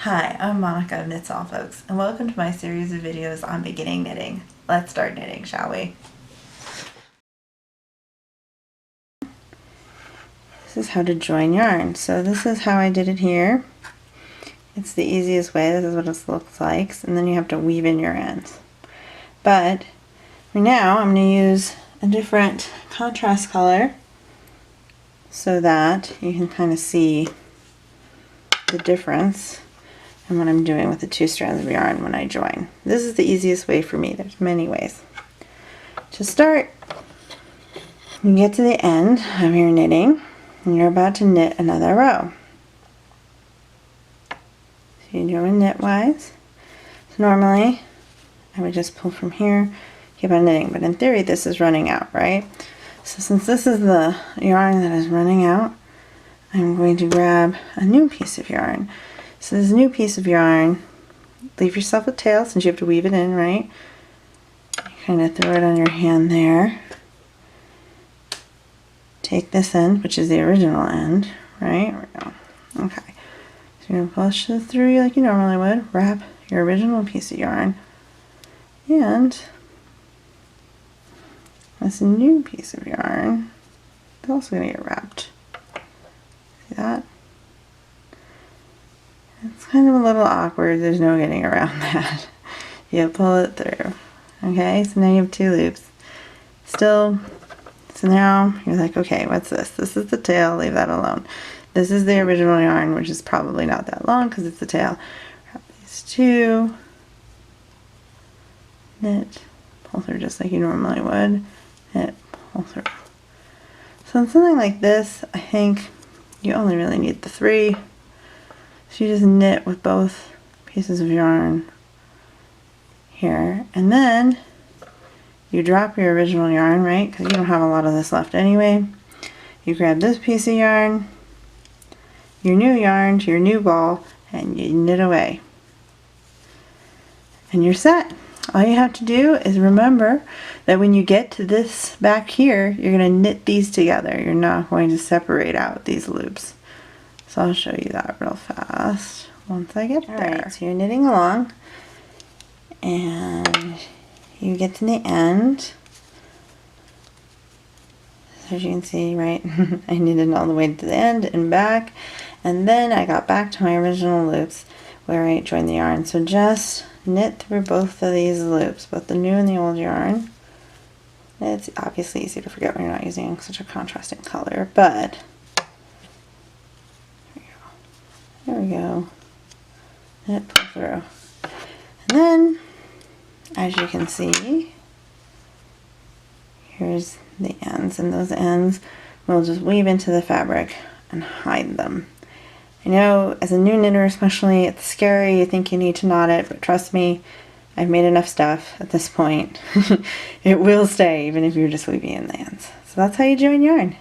Hi, I'm Monica of Knits All Folks, and welcome to my series of videos on beginning knitting. Let's start knitting, shall we? This is how to join yarn. So this is how I did it here. It's the easiest way. This is what it looks like. And then you have to weave in your ends. But for now, I'm going to use a different contrast color so that you can kind of see the difference and what I'm doing with the two strands of yarn when I join. This is the easiest way for me. There's many ways. To start, you get to the end of your knitting and you're about to knit another row. So you're doing knitwise. So normally I would just pull from here, keep on knitting, but in theory this is running out, right? So since this is the yarn that is running out, I'm going to grab a new piece of yarn. So this new piece of yarn, leave yourself a tail since you have to weave it in, right? You kind of throw it on your hand there. Take this end, which is the original end, right? There we go. Okay. So you're going to push it through like you normally would. Wrap your original piece of yarn. And this new piece of yarn is also going to get wrapped. See that? It's kind of a little awkward. There's no getting around that. You pull it through. Okay, so now you have two loops. Still, so now you're like, okay, what's this? This is the tail, leave that alone. This is the original yarn, which is probably not that long because it's the tail. Wrap these two. Knit, pull through just like you normally would. Knit, pull through. So in something like this, I think you only really need the three. So you just knit with both pieces of yarn here, and then you drop your original yarn, right? Because you don't have a lot of this left anyway. You grab this piece of yarn, your new yarn to your new ball, and you knit away. And you're set. All you have to do is remember that when you get to this back here, you're going to knit these together. You're not going to separate out these loops. So I'll show you that real fast once I get there. Alright, so you're knitting along and you get to the end. So as you can see, right, I knitted all the way to the end and back, and then I got back to my original loops where I joined the yarn. So just knit through both of these loops, both the new and the old yarn. It's obviously easy to forget when you're not using such a contrasting color, but there we go. Knit, pull through. And then, as you can see, here's the ends, and those ends we'll just weave into the fabric and hide them. I know, as a new knitter especially, it's scary. You think you need to knot it, but trust me, I've made enough stuff at this point. It will stay, even if you're just weaving in the ends. So that's how you join yarn.